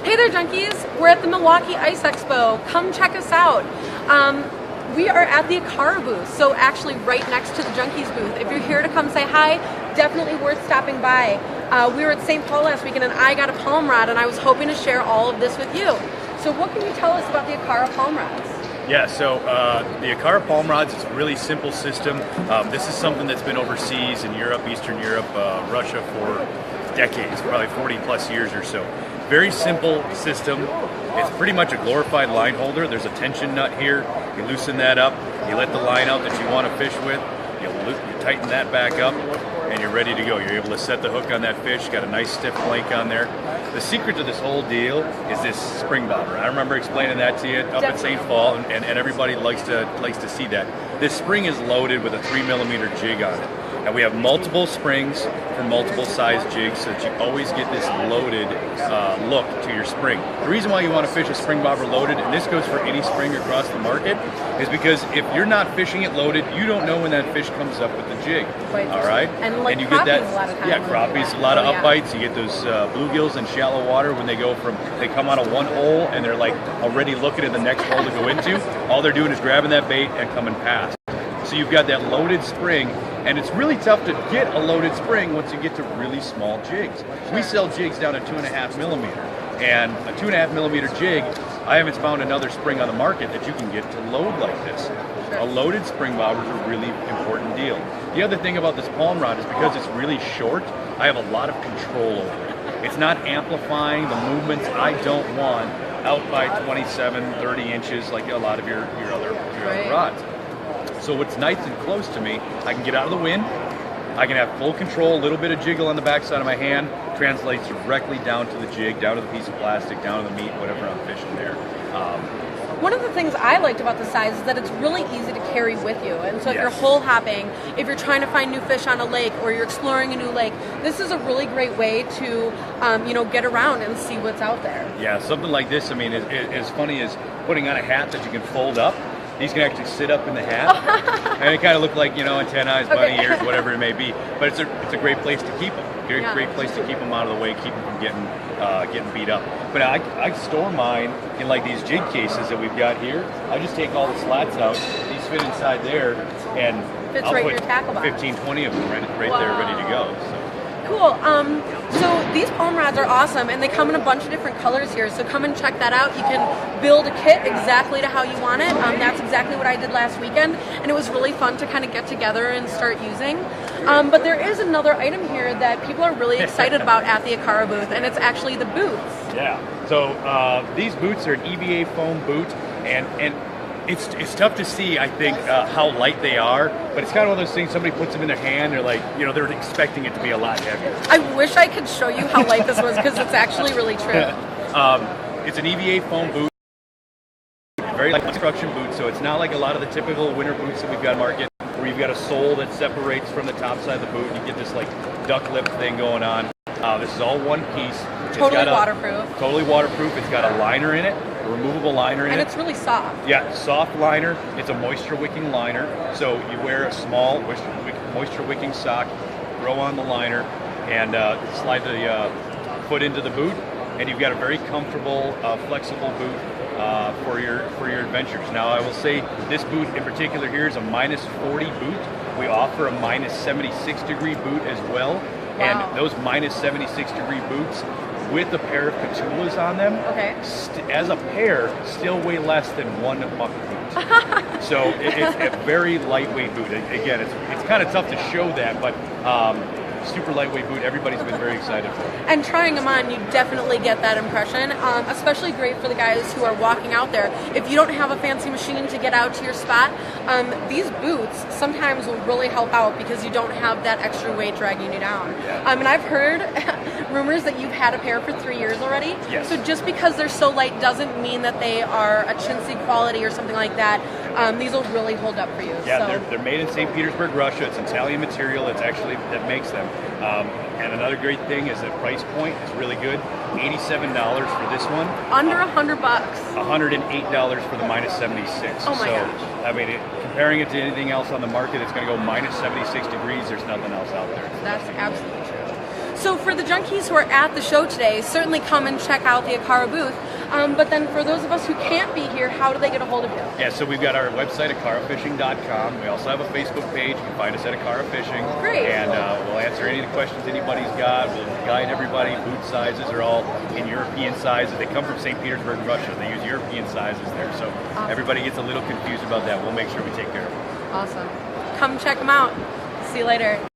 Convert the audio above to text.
Hey there, junkies! We're at the Milwaukee Ice Expo. Come check us out. We are at the Akara booth, so actually right next to the Junkies booth. If you're here to come say hi, definitely worth stopping by. We were at St. Paul last weekend and I got a palm rod and I was hoping to share all of this with you. So what can you tell us about the Akara palm rods? Yeah, so the Akara palm rods is a really simple system. This is something that's been overseas in Europe, Eastern Europe, Russia for decades, probably 40 plus years or so. Very simple system. It's pretty much a glorified line holder. There's a tension nut here. You loosen that up, you let the line out that you want to fish with, you tighten that back up, and you're ready to go. You're able to set the hook on that fish, got a nice stiff plank on there. The secret to this whole deal is this spring bobber. I remember explaining that to you up at St. Paul, and everybody likes to see that. This spring is loaded with a 3mm jig on it. And we have multiple springs for multiple size jigs so that you always get this loaded look to your spring. The reason why you want to fish a spring bobber loaded, and this goes for any spring across the market, is because if you're not fishing it loaded, you don't know when that fish comes up with the jig. All right? And you get that, a lot of times. Yeah, crappies, a lot of upbites. You get those bluegills in shallow water when they come out of one hole and they're like already looking at the next hole to go into. All they're doing is grabbing that bait and coming past. So you've got that loaded spring, and it's really tough to get a loaded spring once you get to really small jigs. We sell jigs down to 2.5mm, and a 2.5mm jig, I haven't found another spring on the market that you can get to load like this. A loaded spring bobber is a really important deal. The other thing about this palm rod is because it's really short, I have a lot of control over it. It's not amplifying the movements I don't want out by 27, 30 inches like a lot of your other rods. So what's nice and close to me, I can get out of the wind, I can have full control, a little bit of jiggle on the backside of my hand, translates directly down to the jig, down to the piece of plastic, down to the meat, whatever I'm fishing there. One of the things I liked about the size is that it's really easy to carry with you. And so if you're hole hopping, if you're trying to find new fish on a lake, or you're exploring a new lake, this is a really great way to get around and see what's out there. Yeah, something like this, I mean, as funny as putting on a hat that you can fold up. These can actually sit up in the hat, and it kind of look like, antennae, bunny ears, whatever it may be. But it's a great place to keep them. Great place to keep them out of the way, keep them from getting beat up. But I store mine in like these jig cases that we've got here. I just take all the slats out. These fit inside there, and Fits I'll right put in your tackle box. 15, 20 of them right there, ready to go. So. Cool. So these palm rods are awesome, and they come in a bunch of different colors here. So come and check that out. You can build a kit exactly to how you want it. That's exactly what I did last weekend, and it was really fun to kind of get together and start using. But there is another item here that people are really excited about at the Akara booth, and it's actually the boots. Yeah. So these boots are an EVA foam boot, and it's tough to see, I think, how light they are, but it's kind of one of those things, somebody puts them in their hand, they're like, they're expecting it to be a lot heavier. I wish I could show you how light this was, because it's actually really true. It's an EVA foam boot, very light construction boot, so it's not like a lot of the typical winter boots that we've got in the market, where you've got a sole that separates from the top side of the boot, and you get this like duck lip thing going on. This is all one piece. Totally waterproof. Totally waterproof. It's got a liner in it, a removable liner in it. And it's really soft. Yeah, soft liner. It's a moisture-wicking liner. So you wear a small moisture-wicking sock, throw on the liner, and slide the foot into the boot, and you've got a very comfortable, flexible boot for your adventures. Now, I will say this boot in particular here is a -40 boot. We offer a -76-degree boot as well. Wow. And those -76-degree boots with a pair of Catulas on them, as a pair, still weigh less than one buck boot. So it's a very lightweight boot. Again, it's kind of tough to show that, but super lightweight boot. Everybody's been very excited for it. And trying them on, you definitely get that impression. Especially great for the guys who are walking out there. If you don't have a fancy machine to get out to your spot, these boots sometimes will really help out because you don't have that extra weight dragging you down. Yeah. And I've heard rumors that you've had a pair for 3 years already. Yes. So just because they're so light doesn't mean that they are a chintzy quality or something like that. These will really hold up for you. Yeah, so. they're made in St. Petersburg, Russia. It's Italian material. It's actually that makes them. And another great thing is the price point is really good. $87 for this one. Under $100. $108 for the -76. Oh my gosh. I mean, comparing it to anything else on the market, it's going to go -76 degrees. There's nothing else out there. That's absolutely true. So for the junkies who are at the show today, certainly come and check out the Akara booth. But then for those of us who can't be here, how do they get a hold of you? Yeah, so we've got our website, akarafishing.com. We also have a Facebook page. You can find us at Akara Fishing. Great. And we'll answer any of the questions anybody's got. We'll guide everybody. Boot sizes are all in European sizes. They come from St. Petersburg, Russia. They use European sizes there. So everybody gets a little confused about that. We'll make sure we take care of it. Awesome. Come check them out. See you later.